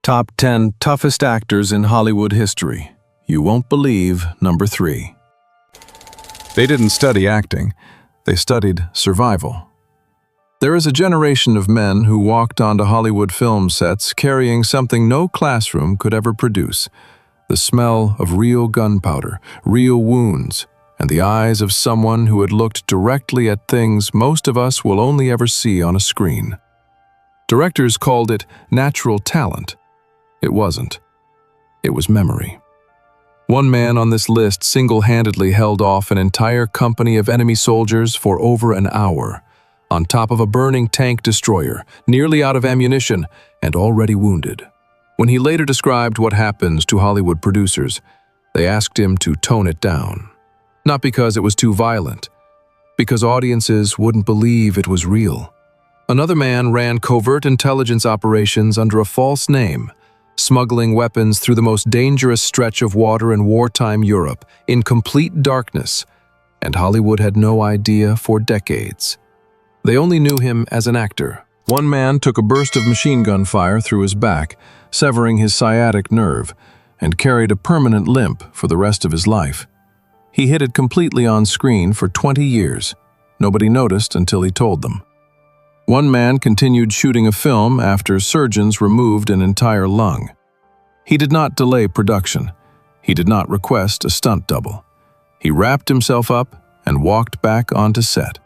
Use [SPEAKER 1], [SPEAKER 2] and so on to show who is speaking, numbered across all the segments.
[SPEAKER 1] Top 10 toughest actors in Hollywood history. You won't believe number 3. They didn't study acting, they studied survival. There is a generation of men who walked onto Hollywood film sets carrying something no classroom could ever produce: the smell of real gunpowder, real wounds, and the eyes of someone who had looked directly at things most of us will only ever see on a screen. Directors called it natural talent. It wasn't. It was memory. One man on this list single-handedly held off an entire company of enemy soldiers for over an hour, on top of a burning tank destroyer, nearly out of ammunition and already wounded. When he later described what happens to Hollywood producers, they asked him to tone it down. Not because it was too violent, because audiences wouldn't believe it was real. Another man ran covert intelligence operations under a false name, smuggling weapons through the most dangerous stretch of water in wartime Europe, in complete darkness, and Hollywood had no idea for decades. They only knew him as an actor. One man took a burst of machine gun fire through his back, severing his sciatic nerve, and carried a permanent limp for the rest of his life. He hid it completely on screen for 20 years. Nobody noticed until he told them. One man continued shooting a film after surgeons removed an entire lung. He did not delay production. He did not request a stunt double. He wrapped himself up and walked back onto set.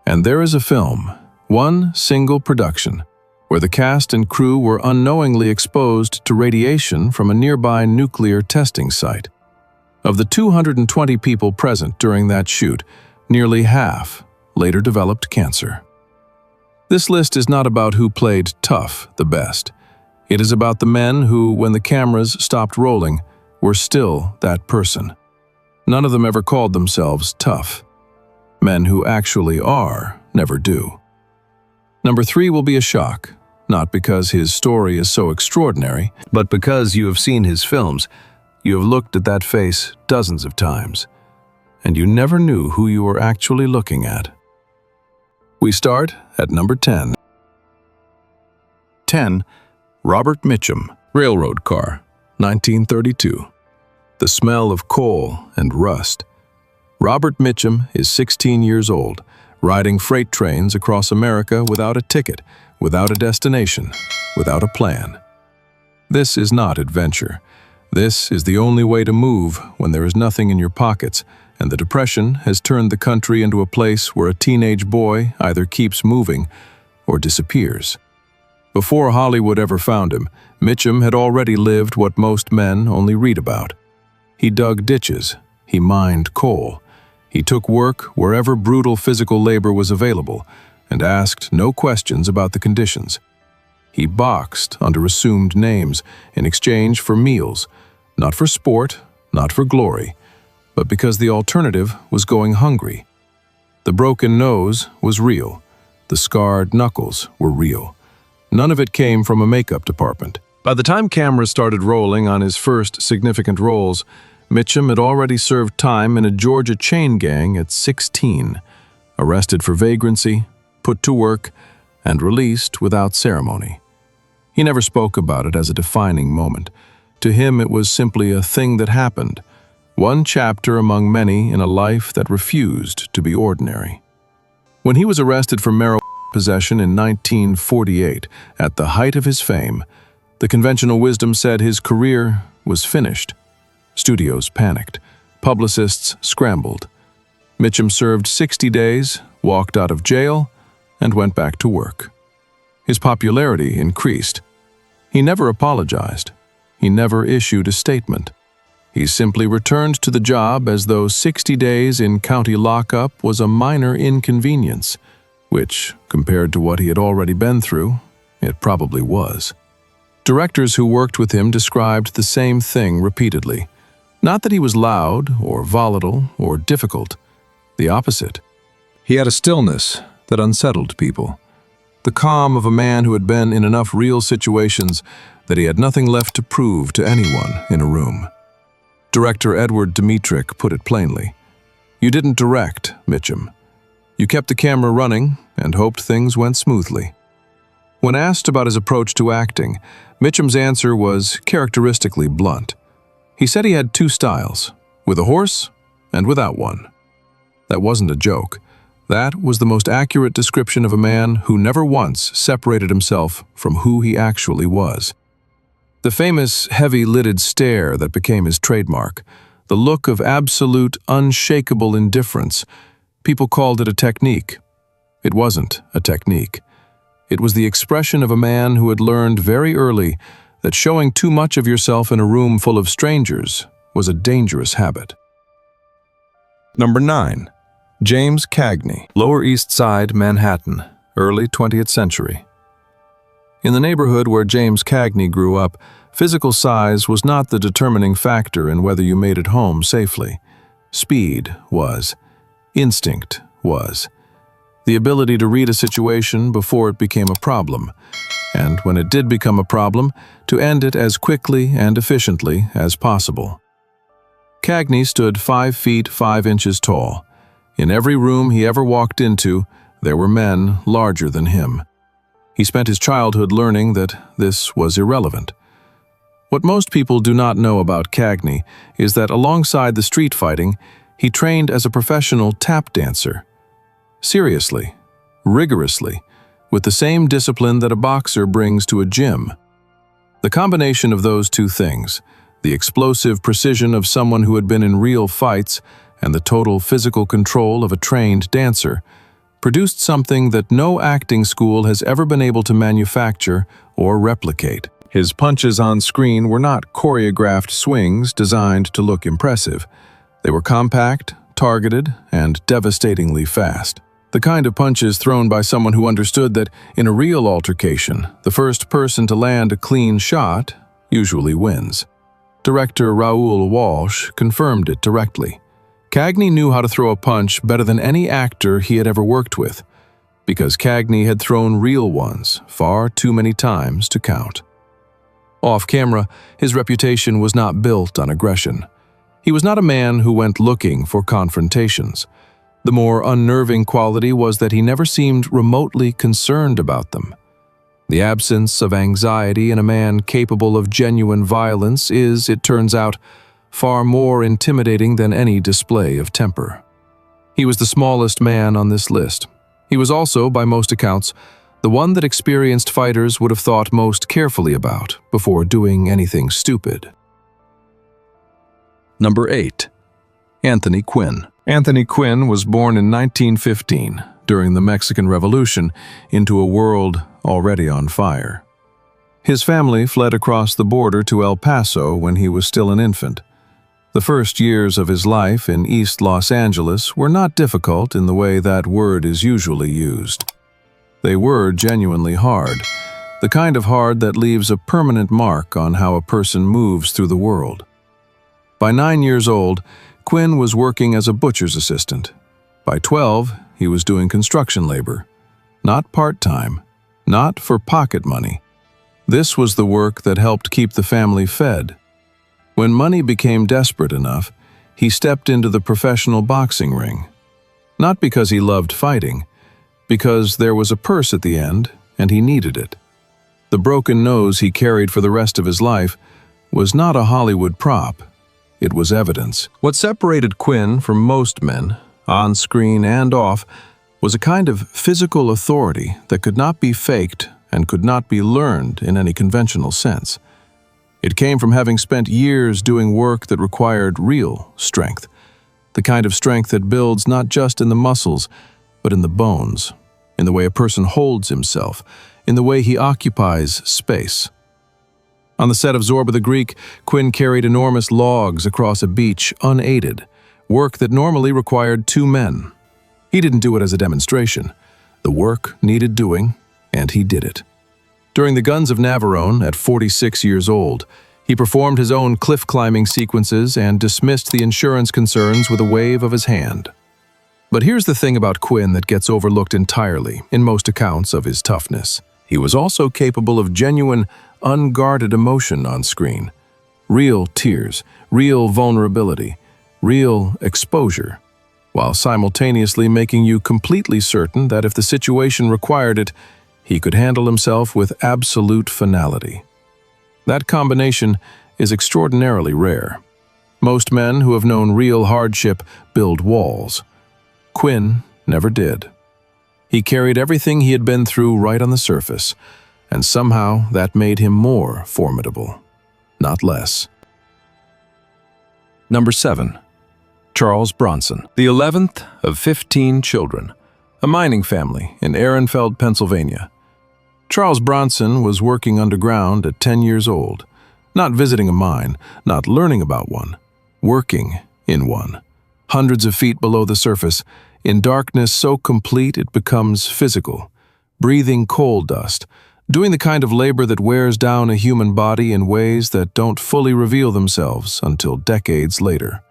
[SPEAKER 1] And there is a film, one single production, where the cast and crew were unknowingly exposed to radiation from a nearby nuclear testing site. Of the 220 people present during that shoot, nearly half later developed cancer. This list is not about who played tough the best. It is about the men who, when the cameras stopped rolling, were still that person. None of them ever called themselves tough. Men who actually are never do. Number 3 will be a shock, not because his story is so extraordinary, but because you have seen his films. You have looked at that face dozens of times, and you never knew who you were actually looking at. We start at number 10. 10. Robert Mitchum, railroad car, 1932. The smell of coal and rust. Robert Mitchum is 16 years old, riding freight trains across America without a ticket, without a destination, without a plan. This is not adventure. This is the only way to move when there is nothing in your pockets, and the Depression has turned the country into a place where a teenage boy either keeps moving or disappears. Before Hollywood ever found him, Mitchum had already lived what most men only read about. He dug ditches, he mined coal, he took work wherever brutal physical labor was available, and asked no questions about the conditions. He boxed under assumed names in exchange for meals, not for sport, not for glory, but because the alternative was going hungry. The broken nose was real. The scarred knuckles were real. None of it came from a makeup department. By the time cameras started rolling on his first significant roles, Mitchum had already served time in a Georgia chain gang at 16, arrested for vagrancy, put to work, and released without ceremony. He never spoke about it as a defining moment. To him, it was simply a thing that happened, one chapter among many in a life that refused to be ordinary. When he was arrested for marijuana possession in 1948, at the height of his fame, the conventional wisdom said his career was finished. Studios panicked. Publicists scrambled. Mitchum served 60 days, walked out of jail, and went back to work. His popularity increased. He never apologized. He never issued a statement. He simply returned to the job as though 60 days in county lockup was a minor inconvenience, which, compared to what he had already been through, it probably was. Directors who worked with him described the same thing repeatedly. Not that he was loud or volatile or difficult. The opposite. He had a stillness that unsettled people. The calm of a man who had been in enough real situations that he had nothing left to prove to anyone in a room. Director Edward Dmytryk put it plainly. You didn't direct, Mitchum. You kept the camera running and hoped things went smoothly. When asked about his approach to acting, Mitchum's answer was characteristically blunt. He said he had two styles, with a horse and without one. That wasn't a joke. That was the most accurate description of a man who never once separated himself from who he actually was. The famous heavy-lidded stare that became his trademark, the look of absolute, unshakable indifference, people called it a technique. It wasn't a technique. It was the expression of a man who had learned very early that showing too much of yourself in a room full of strangers was a dangerous habit. Number 9. James Cagney, Lower East Side, Manhattan, early 20th century. In the neighborhood where James Cagney grew up, physical size was not the determining factor in whether you made it home safely. Speed was. Instinct was. The ability to read a situation before it became a problem, and when it did become a problem, to end it as quickly and efficiently as possible. Cagney stood 5 feet 5 inches tall. In every room he ever walked into, there were men larger than him. He spent his childhood learning that this was irrelevant. What most people do not know about Cagney is that alongside the street fighting, he trained as a professional tap dancer. Seriously, rigorously, with the same discipline that a boxer brings to a gym. The combination of those two things, the explosive precision of someone who had been in real fights and the total physical control of a trained dancer, produced something that no acting school has ever been able to manufacture or replicate. His punches on screen were not choreographed swings designed to look impressive. They were compact, targeted, and devastatingly fast. The kind of punches thrown by someone who understood that in a real altercation, the first person to land a clean shot usually wins. Director Raoul Walsh confirmed it directly. Cagney knew how to throw a punch better than any actor he had ever worked with, because Cagney had thrown real ones far too many times to count. Off camera, his reputation was not built on aggression. He was not a man who went looking for confrontations. The more unnerving quality was that he never seemed remotely concerned about them. The absence of anxiety in a man capable of genuine violence is, it turns out, far more intimidating than any display of temper. He was the smallest man on this list. He was also, by most accounts, the one that experienced fighters would have thought most carefully about before doing anything stupid. Number 8. Anthony Quinn. Anthony Quinn was born in 1915, during the Mexican Revolution, into a world already on fire. His family fled across the border to El Paso when he was still an infant. The first years of his life in East Los Angeles were not difficult in the way that word is usually used. They were genuinely hard, the kind of hard that leaves a permanent mark on how a person moves through the world. By 9 years old, Quinn was working as a butcher's assistant. By 12, he was doing construction labor. Not part-time, not for pocket money. This was the work that helped keep the family fed. When money became desperate enough, he stepped into the professional boxing ring. Not because he loved fighting, because there was a purse at the end and he needed it. The broken nose he carried for the rest of his life was not a Hollywood prop. It was evidence. What separated Quinn from most men, on screen and off, was a kind of physical authority that could not be faked and could not be learned in any conventional sense. It came from having spent years doing work that required real strength, the kind of strength that builds not just in the muscles, but in the bones, in the way a person holds himself, in the way he occupies space. On the set of Zorba the Greek, Quinn carried enormous logs across a beach unaided, work that normally required 2 men. He didn't do it as a demonstration. The work needed doing, and he did it. During the Guns of Navarone, at 46 years old, he performed his own cliff-climbing sequences and dismissed the insurance concerns with a wave of his hand. But here's the thing about Quinn that gets overlooked entirely in most accounts of his toughness. He was also capable of genuine, unguarded emotion on screen. Real tears, real vulnerability, real exposure, while simultaneously making you completely certain that if the situation required it, he could handle himself with absolute finality. That combination is extraordinarily rare. Most men who have known real hardship build walls. Quinn never did. He carried everything he had been through right on the surface, and somehow that made him more formidable, not less. Number 7. Charles Bronson, the 11th of 15 children, a mining family in Ehrenfeld, Pennsylvania. Charles Bronson was working underground at 10 years old, not visiting a mine, not learning about one, working in one, hundreds of feet below the surface, in darkness so complete it becomes physical, breathing coal dust, doing the kind of labor that wears down a human body in ways that don't fully reveal themselves until decades later.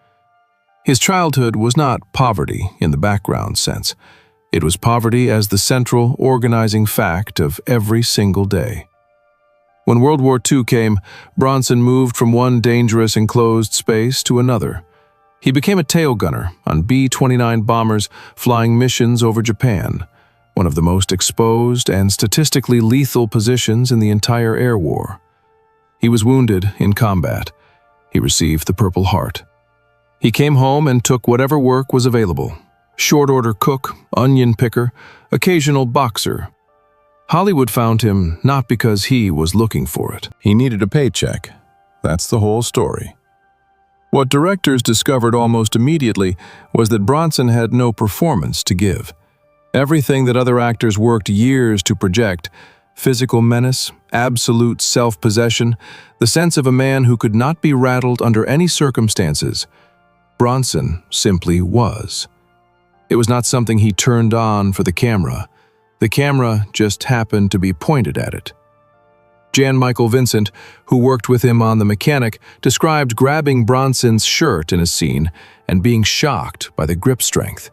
[SPEAKER 1] His childhood was not poverty in the background sense. It was poverty as the central, organizing fact of every single day. When World War II came, Bronson moved from one dangerous enclosed space to another. He became a tail gunner on B-29 bombers flying missions over Japan, one of the most exposed and statistically lethal positions in the entire air war. He was wounded in combat. He received the Purple Heart. He came home and took whatever work was available. Short-order cook, onion picker, occasional boxer. Hollywood found him not because he was looking for it. He needed a paycheck. That's the whole story. What directors discovered almost immediately was that Bronson had no performance to give. Everything that other actors worked years to project, physical menace, absolute self-possession, the sense of a man who could not be rattled under any circumstances, Bronson simply was. It was not something he turned on for the camera. The camera just happened to be pointed at it. Jan Michael Vincent, who worked with him on The Mechanic, described grabbing Bronson's shirt in a scene and being shocked by the grip strength.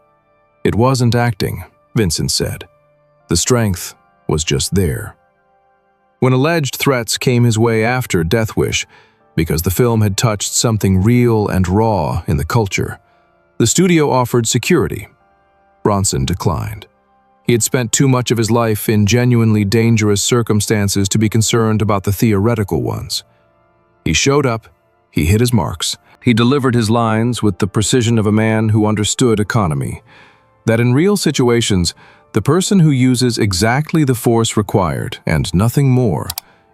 [SPEAKER 1] It wasn't acting, Vincent said. The strength was just there. When alleged threats came his way after Death Wish, because the film had touched something real and raw in the culture, the studio offered security. Bronson declined. He had spent too much of his life in genuinely dangerous circumstances to be concerned about the theoretical ones. He showed up, he hit his marks, he delivered his lines with the precision of a man who understood economy, that in real situations, the person who uses exactly the force required, and nothing more,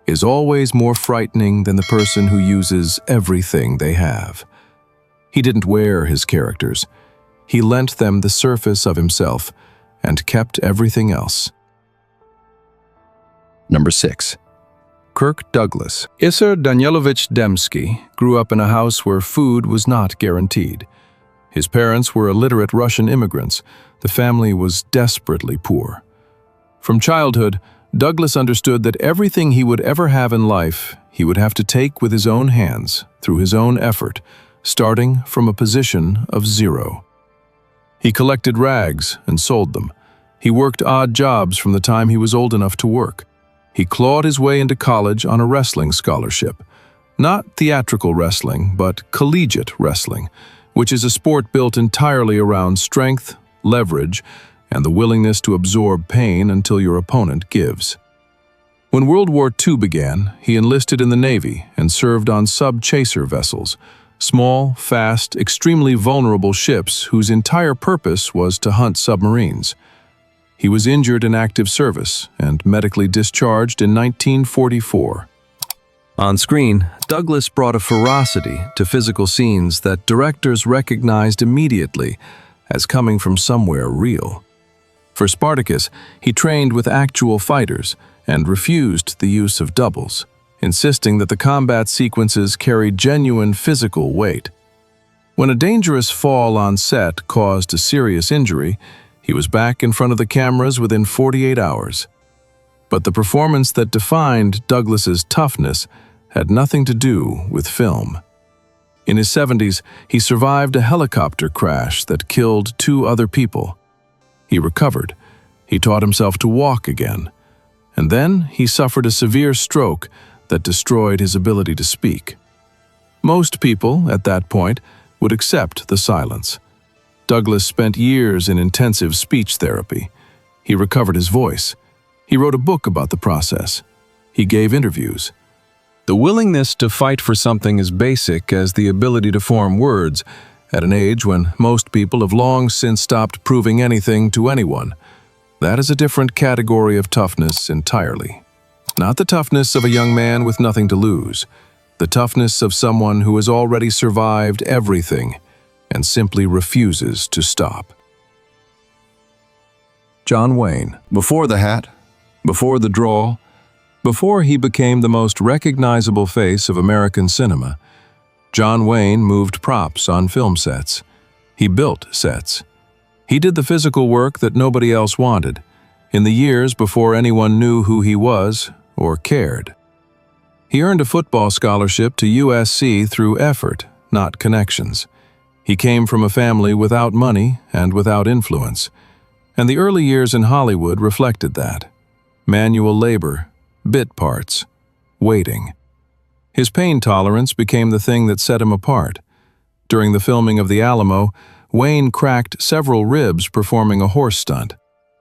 [SPEAKER 1] is always more frightening than the person who uses everything they have. He didn't wear his characters. He lent them the surface of himself and kept everything else. Number 6. Kirk Douglas. Isser Danielovich Dembski grew up in a house where food was not guaranteed. His parents were illiterate Russian immigrants. The family was desperately poor. From childhood, Douglas understood that everything he would ever have in life, he would have to take with his own hands, through his own effort, starting from a position of zero. He collected rags and sold them. He worked odd jobs from the time he was old enough to work. He clawed his way into college on a wrestling scholarship. Not theatrical wrestling, but collegiate wrestling, which is a sport built entirely around strength, leverage, and the willingness to absorb pain until your opponent gives. When World War II began, he enlisted in the Navy and served on sub-chaser vessels, small, fast, extremely vulnerable ships whose entire purpose was to hunt submarines. He was injured in active service and medically discharged in 1944. On screen, Douglas brought a ferocity to physical scenes that directors recognized immediately as coming from somewhere real. For Spartacus, he trained with actual fighters and refused the use of doubles, insisting that the combat sequences carried genuine physical weight. When a dangerous fall on set caused a serious injury, he was back in front of the cameras within 48 hours. But the performance that defined Douglas's toughness had nothing to do with film. In his 70s, he survived a helicopter crash that killed 2 other people. He recovered. He taught himself to walk again. And then he suffered a severe stroke that destroyed his ability to speak. Most people, at that point, would accept the silence. Douglas spent years in intensive speech therapy. He recovered his voice. He wrote a book about the process. He gave interviews. The willingness to fight for something as basic as the ability to form words at an age when most people have long since stopped proving anything to anyone. That is a different category of toughness entirely. Not the toughness of a young man with nothing to lose. The toughness of someone who has already survived everything and simply refuses to stop. John Wayne. Before the hat, before the drawl, before he became the most recognizable face of American cinema, John Wayne moved props on film sets. He built sets. He did the physical work that nobody else wanted, in the years before anyone knew who he was or cared. He earned a football scholarship to USC through effort, not connections. He came from a family without money and without influence, and the early years in Hollywood reflected that. Manual labor, bit parts, waiting. His pain tolerance became the thing that set him apart. During the filming of The Alamo, Wayne cracked several ribs performing a horse stunt.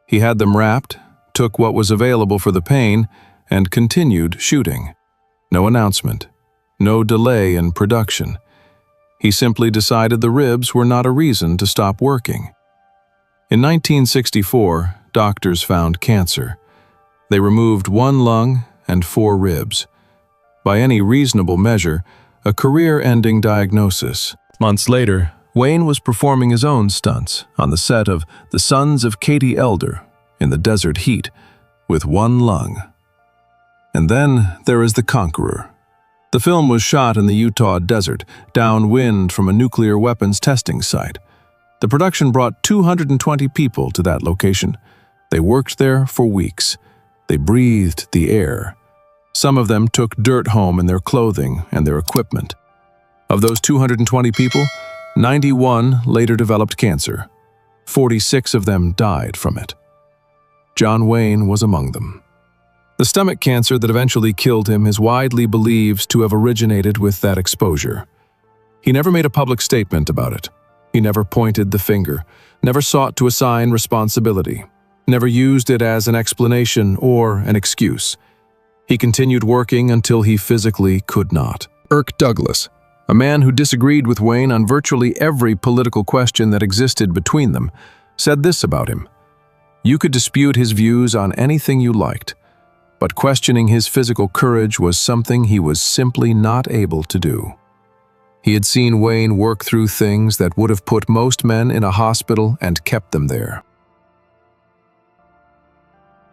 [SPEAKER 1] He had them wrapped, took what was available for the pain, and continued shooting. No announcement, no delay in production. He simply decided the ribs were not a reason to stop working. In 1964, doctors found cancer. They removed 1 lung and 4 ribs. By any reasonable measure, a career-ending diagnosis. Months later, Wayne was performing his own stunts on the set of The Sons of Katie Elder in the desert heat with 1 lung. And then there is The Conqueror. The film was shot in the Utah desert, downwind from a nuclear weapons testing site. The production brought 220 people to that location. They worked there for weeks. They breathed the air. Some of them took dirt home in their clothing and their equipment. Of those 220 people, 91 later developed cancer. 46 of them died from it. John Wayne was among them. The stomach cancer that eventually killed him is widely believed to have originated with that exposure. He never made a public statement about it. He never pointed the finger, never sought to assign responsibility, never used it as an explanation or an excuse. He continued working until he physically could not. Kirk Douglas, a man who disagreed with Wayne on virtually every political question that existed between them, said this about him: "You could dispute his views on anything you liked, but questioning his physical courage was something he was simply not able to do." He had seen Wayne work through things that would have put most men in a hospital and kept them there.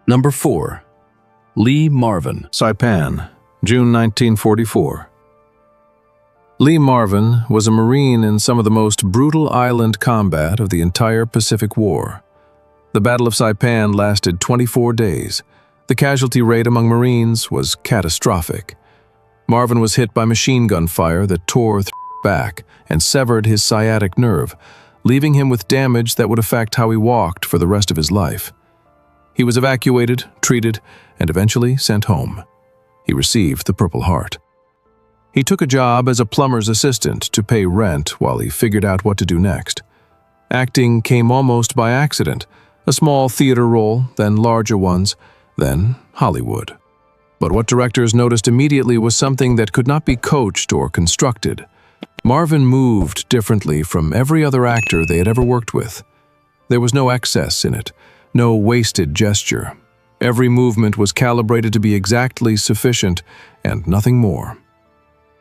[SPEAKER 1] Number 4. Lee Marvin. Saipan, June 1944. Lee Marvin was a Marine in some of the most brutal island combat of the entire Pacific War. The Battle of Saipan lasted 24 days. The casualty rate among Marines was catastrophic. Marvin was hit by machine gun fire that tore through his back and severed his sciatic nerve, leaving him with damage that would affect how he walked for the rest of his life. He was evacuated, treated, and eventually sent home. He received the Purple Heart. He took a job as a plumber's assistant to pay rent while he figured out what to do next. Acting came almost by accident, a small theater role, then larger ones, then Hollywood. But what directors noticed immediately was something that could not be coached or constructed. Marvin moved differently from every other actor they had ever worked with. There was no excess in it, no wasted gesture. Every movement was calibrated to be exactly sufficient and nothing more.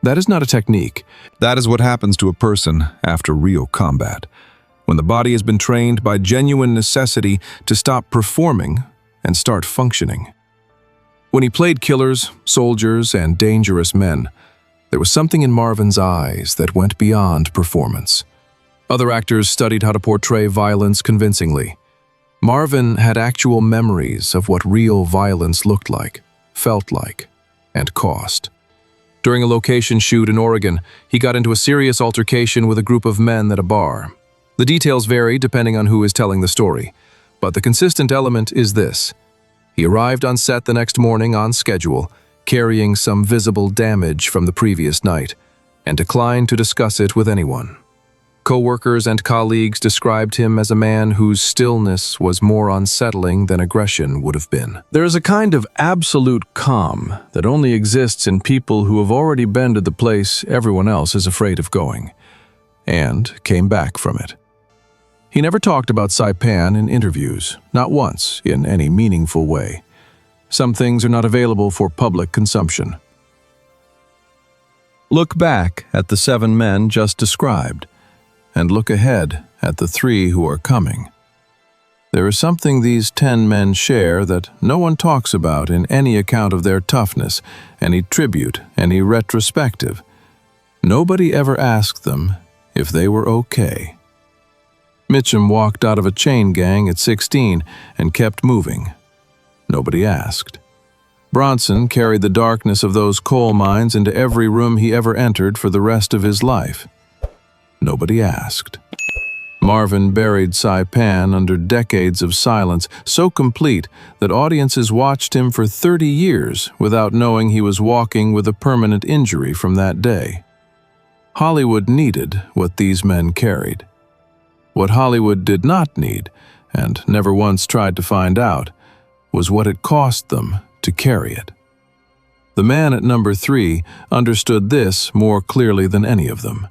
[SPEAKER 1] That is not a technique. That is what happens to a person after real combat, when the body has been trained by genuine necessity to stop performing and start functioning. When he played killers, soldiers, and dangerous men, there was something in Marvin's eyes that went beyond performance. Other actors studied how to portray violence convincingly. Marvin had actual memories of what real violence looked like, felt like, and cost. During a location shoot in Oregon, he got into a serious altercation with a group of men at a bar. The details vary depending on who is telling the story, but the consistent element is this. He arrived on set the next morning on schedule, carrying some visible damage from the previous night, and declined to discuss it with anyone. Co-workers and colleagues described him as a man whose stillness was more unsettling than aggression would have been. There is a kind of absolute calm that only exists in people who have already been to the place everyone else is afraid of going, and came back from it. He never talked about Saipan in interviews, not once in any meaningful way. Some things are not available for public consumption. Look back at the 7 men just described, and look ahead at the 3 who are coming. There is something these 10 men share that no one talks about in any account of their toughness, any tribute, any retrospective. Nobody ever asked them if they were okay. Mitchum walked out of a chain gang at 16 and kept moving. Nobody asked. Bronson carried the darkness of those coal mines into every room he ever entered for the rest of his life. Nobody asked. Marvin buried Saipan under decades of silence, so complete that audiences watched him for 30 years without knowing he was walking with a permanent injury from that day. Hollywood needed what these men carried. What Hollywood did not need, and never once tried to find out, was what it cost them to carry it. The man at number 3 understood this more clearly than any of them,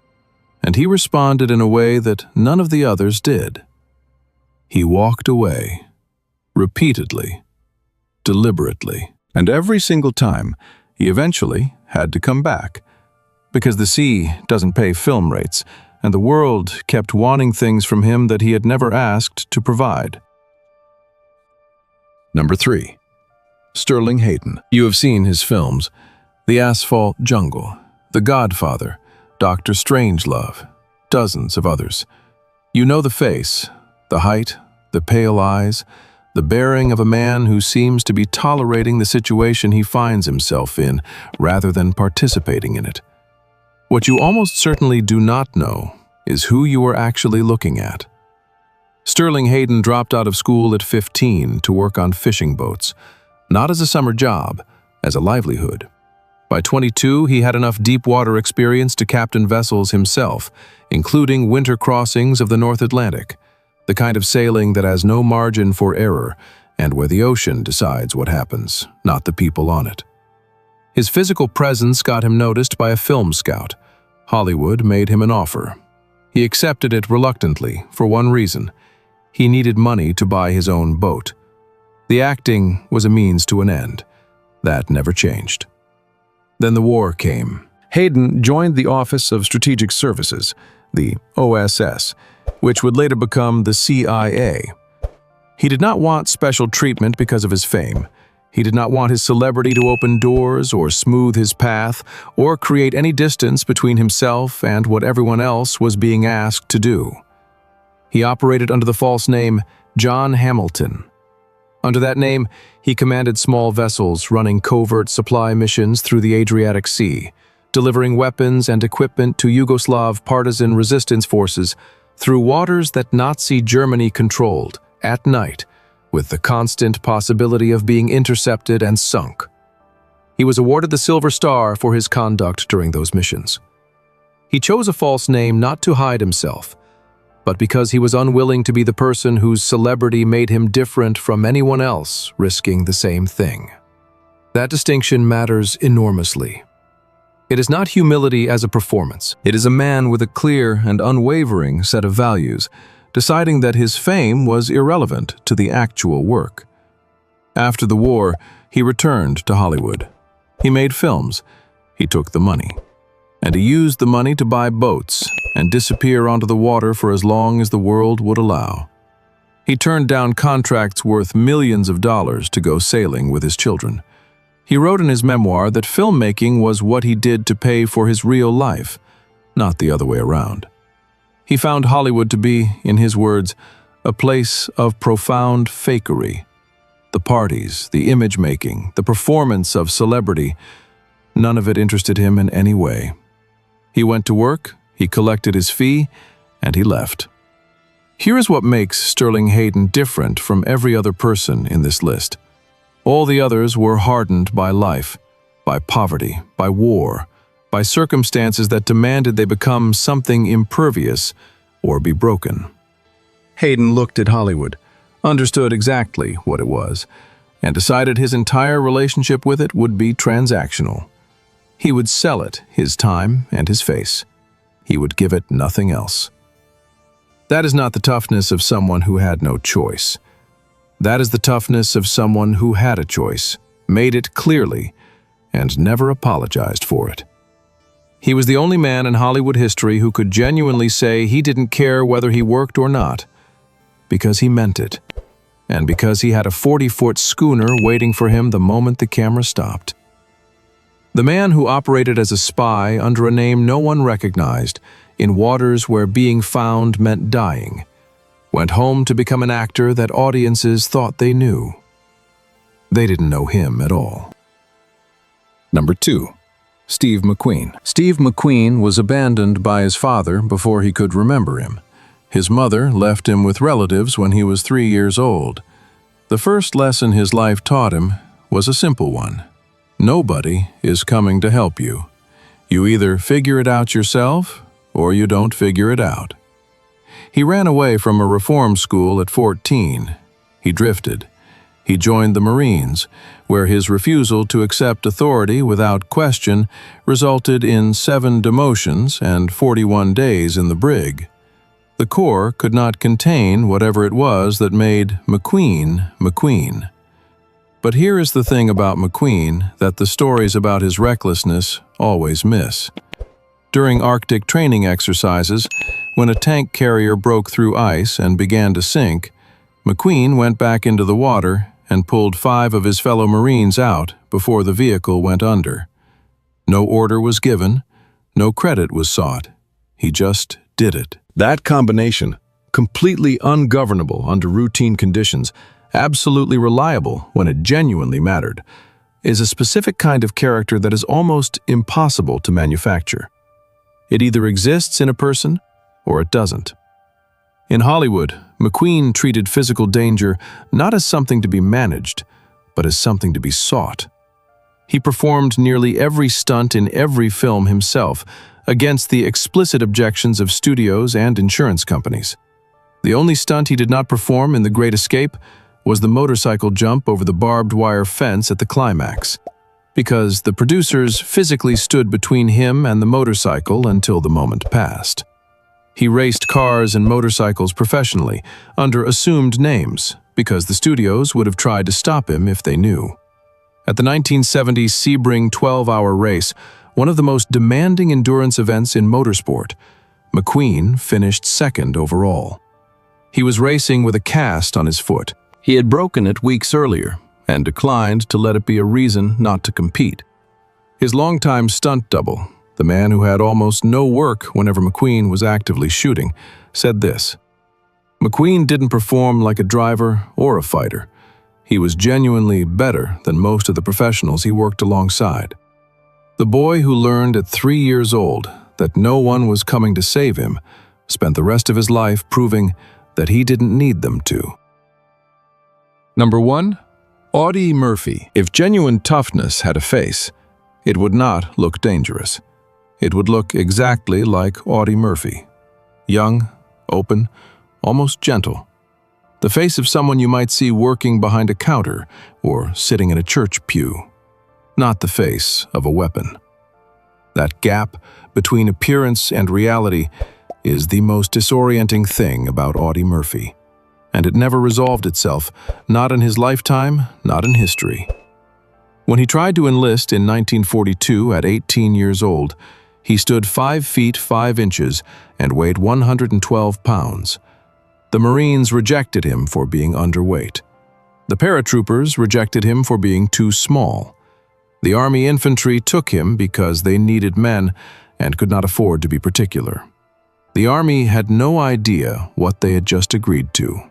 [SPEAKER 1] and he responded in a way that none of the others did. He walked away, repeatedly, deliberately, and every single time he eventually had to come back, because the sea doesn't pay film rates, and the world kept wanting things from him that he had never asked to provide. Number 3. Sterling Hayden. You have seen his films: The Asphalt Jungle, The Godfather, Dr. Strangelove, dozens of others. You know the face, the height, the pale eyes, the bearing of a man who seems to be tolerating the situation he finds himself in rather than participating in it. What you almost certainly do not know is who you are actually looking at. Sterling Hayden dropped out of school at 15 to work on fishing boats, not as a summer job, as a livelihood. By 22, he had enough deep water experience to captain vessels himself, including winter crossings of the North Atlantic, the kind of sailing that has no margin for error and where the ocean decides what happens, not the people on it. His physical presence got him noticed by a film scout. Hollywood made him an offer. He accepted it reluctantly for one reason: he needed money to buy his own boat. The acting was a means to an end. That never changed. Then the war came. Hayden joined the Office of Strategic Services, the OSS, which would later become the CIA. He did not want special treatment because of his fame. He did not want his celebrity to open doors or smooth his path or create any distance between himself and what everyone else was being asked to do. He operated under the false name John Hamilton. Under that name, he commanded small vessels running covert supply missions through the Adriatic Sea, delivering weapons and equipment to Yugoslav partisan resistance forces through waters that Nazi Germany controlled, at night, with the constant possibility of being intercepted and sunk. He was awarded the Silver Star for his conduct during those missions. He chose a false name not to hide himself, but because he was unwilling to be the person whose celebrity made him different from anyone else risking the same thing. That distinction matters enormously. It is not humility as a performance. It is a man with a clear and unwavering set of values, deciding that his fame was irrelevant to the actual work. After the war, he returned to Hollywood. He made films. He took the money. And he used the money to buy boats and disappear onto the water for as long as the world would allow. He turned down contracts worth millions of dollars to go sailing with his children. He wrote in his memoir that filmmaking was what he did to pay for his real life, not the other way around. He found Hollywood to be, in his words, a place of profound fakery. The parties, the image-making, the performance of celebrity, none of it interested him in any way. He went to work, he collected his fee, and he left. Here is what makes Sterling Hayden different from every other person in this list. All the others were hardened by life, by poverty, by war, by circumstances that demanded they become something impervious, or be broken. Hayden looked at Hollywood, understood exactly what it was, and decided his entire relationship with it would be transactional. He would sell it his time and his face. He would give it nothing else. That is not the toughness of someone who had no choice. That is the toughness of someone who had a choice, made it clearly, and never apologized for it. He was the only man in Hollywood history who could genuinely say he didn't care whether he worked or not, because he meant it, and because he had a 40-foot schooner waiting for him the moment the camera stopped. The man who operated as a spy under a name no one recognized, in waters where being found meant dying, went home to become an actor that audiences thought they knew. They didn't know him at all. Number 2. Steve McQueen. Steve McQueen was abandoned by his father before he could remember him. His mother left him with relatives when he was 3 years old. The first lesson his life taught him was a simple one. Nobody is coming to help you. You either figure it out yourself, or you don't figure it out. He ran away from a reform school at 14. He drifted. He joined the Marines, where his refusal to accept authority without question resulted in 7 demotions and 41 days in the brig. The Corps could not contain whatever it was that made McQueen McQueen. But here is the thing about McQueen that the stories about his recklessness always miss. During Arctic training exercises, when a tank carrier broke through ice and began to sink, McQueen went back into the water and pulled 5 of his fellow Marines out before the vehicle went under. No order was given, no credit was sought. He just did it. That combination, completely ungovernable under routine conditions, absolutely reliable when it genuinely mattered, is a specific kind of character that is almost impossible to manufacture. It either exists in a person or it doesn't. In Hollywood, McQueen treated physical danger not as something to be managed, but as something to be sought. He performed nearly every stunt in every film himself, against the explicit objections of studios and insurance companies. The only stunt he did not perform in The Great Escape was the motorcycle jump over the barbed wire fence at the climax, because the producers physically stood between him and the motorcycle until the moment passed. He raced cars and motorcycles professionally, under assumed names, because the studios would have tried to stop him if they knew. At the 1970 Sebring 12-hour race, one of the most demanding endurance events in motorsport, McQueen finished second overall. He was racing with a cast on his foot. He had broken it weeks earlier and declined to let it be a reason not to compete. His longtime stunt double, the man who had almost no work whenever McQueen was actively shooting, said this: McQueen didn't perform like a driver or a fighter. He was genuinely better than most of the professionals he worked alongside. The boy who learned at 3 years old that no one was coming to save him spent the rest of his life proving that he didn't need them to. Number 1. Audie Murphy. If genuine toughness had a face, it would not look dangerous. It would look exactly like Audie Murphy. Young, open, almost gentle. The face of someone you might see working behind a counter or sitting in a church pew. Not the face of a weapon. That gap between appearance and reality is the most disorienting thing about Audie Murphy. And it never resolved itself, not in his lifetime, not in history. When he tried to enlist in 1942 at 18 years old, he stood 5 feet 5 inches and weighed 112 pounds. The Marines rejected him for being underweight. The paratroopers rejected him for being too small. The Army infantry took him because they needed men and could not afford to be particular. The Army had no idea what they had just agreed to.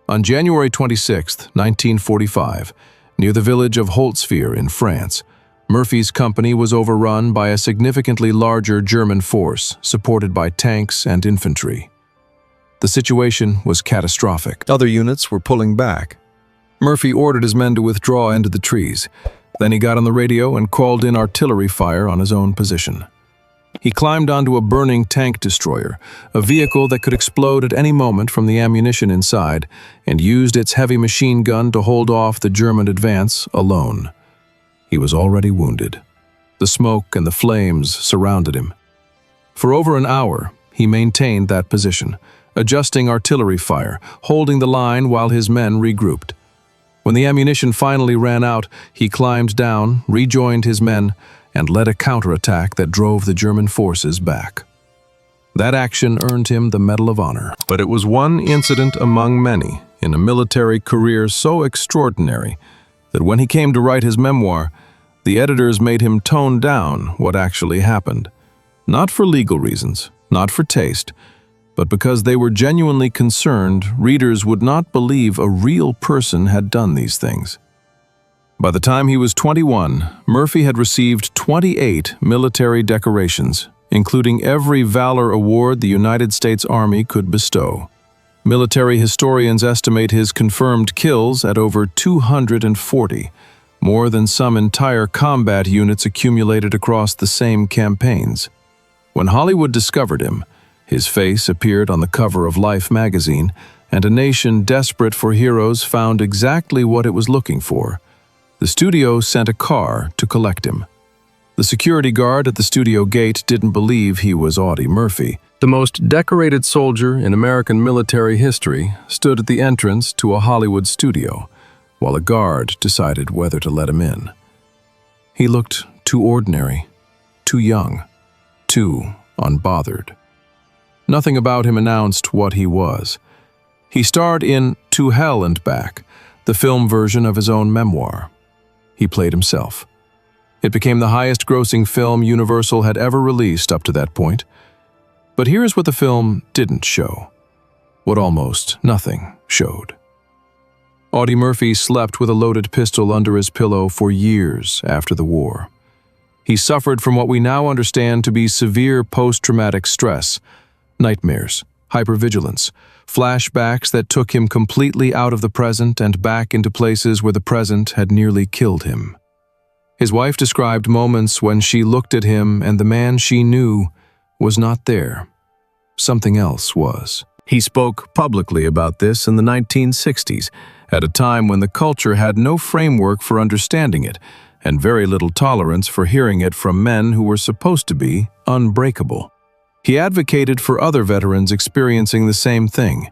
[SPEAKER 1] On January 26, 1945, near the village of Holtzwihr in France, Murphy's company was overrun by a significantly larger German force supported by tanks and infantry. The situation was catastrophic. Other units were pulling back. Murphy ordered his men to withdraw into the trees. Then he got on the radio and called in artillery fire on his own position. He climbed onto a burning tank destroyer, a vehicle that could explode at any moment from the ammunition inside, and used its heavy machine gun to hold off the German advance alone. He was already wounded. The smoke and the flames surrounded him. For over an hour, he maintained that position, adjusting artillery fire, holding the line while his men regrouped. When the ammunition finally ran out, he climbed down, rejoined his men, and led a counterattack that drove the German forces back. That action earned him the Medal of Honor, but it was one incident among many in a military career so extraordinary that when he came to write his memoir, the editors made him tone down what actually happened. Not for legal reasons, not for taste, but because they were genuinely concerned readers would not believe a real person had done these things. By the time he was 21, Murphy had received 28 military decorations, including every Valor Award the United States Army could bestow. Military historians estimate his confirmed kills at over 240, more than some entire combat units accumulated across the same campaigns. When Hollywood discovered him, his face appeared on the cover of Life magazine, and a nation desperate for heroes found exactly what it was looking for. The studio sent a car to collect him. The security guard at the studio gate didn't believe he was Audie Murphy. The most decorated soldier in American military history stood at the entrance to a Hollywood studio, while a guard decided whether to let him in. He looked too ordinary, too young, too unbothered. Nothing about him announced what he was. He starred in To Hell and Back, the film version of his own memoir. He played himself. It became the highest-grossing film Universal had ever released up to that point. But here's what the film didn't show, what almost nothing showed. Audie Murphy slept with a loaded pistol under his pillow for years after the war. He suffered from what we now understand to be severe post-traumatic stress, nightmares, hypervigilance, flashbacks that took him completely out of the present and back into places where the present had nearly killed him. His wife described moments when she looked at him and the man she knew was not there. Something else was. He spoke publicly about this in the 1960s, at a time when the culture had no framework for understanding it and very little tolerance for hearing it from men who were supposed to be unbreakable. He advocated for other veterans experiencing the same thing.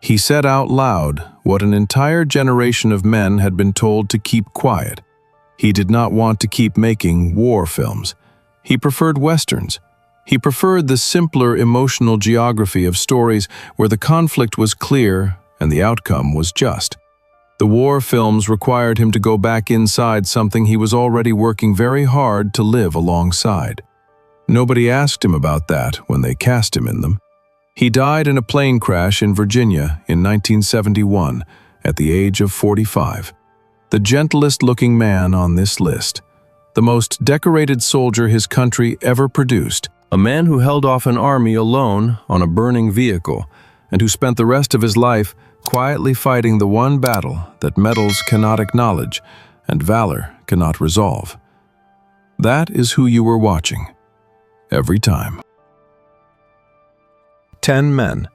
[SPEAKER 1] He said out loud what an entire generation of men had been told to keep quiet. He did not want to keep making war films. He preferred westerns. He preferred the simpler emotional geography of stories where the conflict was clear and the outcome was just. The war films required him to go back inside something he was already working very hard to live alongside. Nobody asked him about that when they cast him in them. He died in a plane crash in Virginia in 1971 at the age of 45. The gentlest-looking man on this list, the most decorated soldier his country ever produced, a man who held off an army alone on a burning vehicle and who spent the rest of his life quietly fighting the one battle that medals cannot acknowledge and valor cannot resolve. That is who you were watching. Every time. 10 men.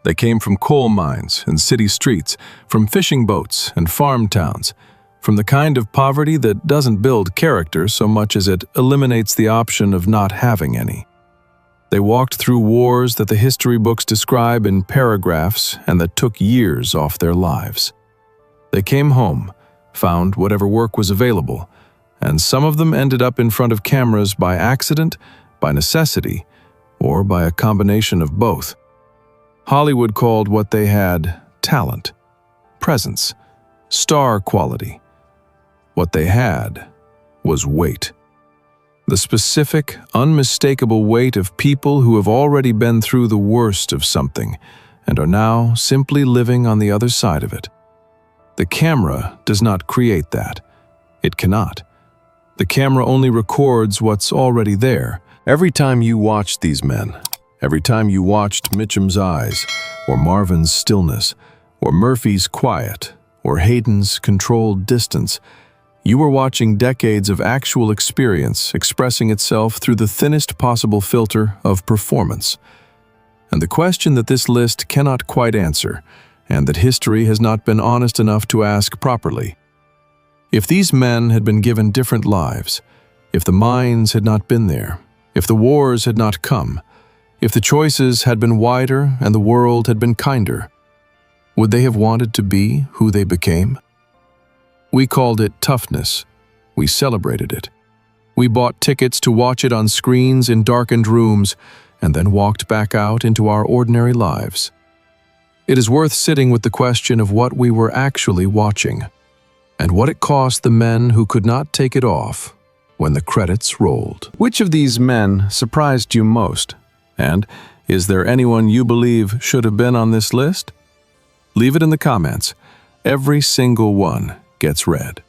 [SPEAKER 1] They came from coal mines and city streets, from fishing boats and farm towns, from the kind of poverty that doesn't build character so much as it eliminates the option of not having any. They walked through wars that the history books describe in paragraphs and that took years off their lives. They came home, found whatever work was available, and some of them ended up in front of cameras by accident, by necessity, or by a combination of both. Hollywood called what they had talent, presence, star quality. What they had was weight. The specific, unmistakable weight of people who have already been through the worst of something and are now simply living on the other side of it. The camera does not create that. It cannot. The camera only records what's already there. Every time you watched these men, every time you watched Mitchum's eyes, or Marvin's stillness, or Murphy's quiet, or Hayden's controlled distance, You were watching decades of actual experience expressing itself through the thinnest possible filter of performance. And the question that this list cannot quite answer, and that history has not been honest enough to ask properly. If these men had been given different lives, if the mines had not been there, if the wars had not come, if the choices had been wider and the world had been kinder, would they have wanted to be who they became? We called it toughness. We celebrated it. We bought tickets to watch it on screens in darkened rooms and then walked back out into our ordinary lives. It is worth sitting with the question of what we were actually watching and what it cost the men who could not take it off when the credits rolled. Which of these men surprised you most? And is there anyone you believe should have been on this list? Leave it in the comments. Every single one gets read.